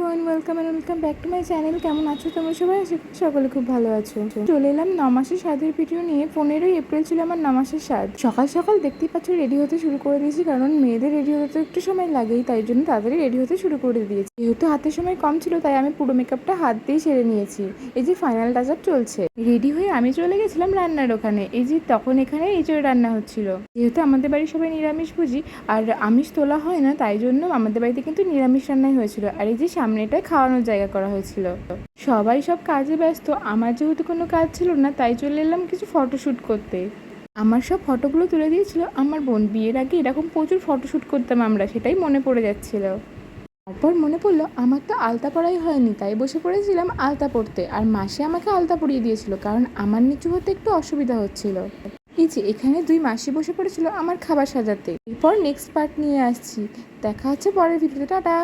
Everyone, welcome back to my channel. কেমন আছো তোমরা সবাই? সকলে খুব ভালো আছো। চলে এলাম 9 মাসের স্বাদের ভিডিও নিয়ে। 15ই এপ্রিল ছিল আমার 9 মাসের স্বাদ। সকাল সকাল দেখতেই পাচ্ছ রেডি হতে শুরু করে দিয়েছি, কারণ মেয়েদের রেডি হতে তো একটু সময় লাগেই, তাই জন্য তাড়াতাড়ি রেডি হতে শুরু করে দিয়েছি। যেহেতু হাতে সময় কম ছিল, তাই আমি পুরো মেকআপটা হাত দিয়েই সেরে নিয়েছি। এই যে ফাইনাল টাচ আপ চলছে। রেডি হয়ে আমি চলে গেছিলাম রান্নার ওখানে। এই যে তখন এখানে এঁচড় রান্না হচ্ছিল। যেহেতু আমাদের বাড়ির সবাই নিরামিষভোজী আর আমিষ তোলা হয় না, তাই জন্য আমাদের বাড়িতে কিন্তু নিরামিষ রান্নাই হয়েছিল। আর এই যে সামনেটায় খাওয়ানোর জায়গা করা হয়েছিল। সবাই সব কাজে ব্যস্ত, আমার যেহেতু কোনো কাজ ছিল না, তাই চলে এলাম কিছু ফটোশ্যুট করতে। আমার সব ফটোগুলো তুলে দিয়েছিল আমার বোন। বিয়ের আগে এরকম প্রচুর ফটোশ্যুট করতাম আমরা, সেটাই মনে পড়ে যাচ্ছিল। তারপর মনে পড়লো আমার তো আলতা পরাই হয়নি, তাই বসে পড়েছিলাম আলতা পরতে। আর মাসি আমাকে আলতা পরিয়ে দিয়েছিল, কারণ আমার নিচু হতে একটু অসুবিধা হচ্ছিল। এই যে এখানে 2 মাসি বসে পড়েছিল আমার খাবার সাজাতে। এরপর নেক্সট পার্ট নিয়ে আসছি। দেখা হচ্ছে পরের ভিডিওতে। টাটা।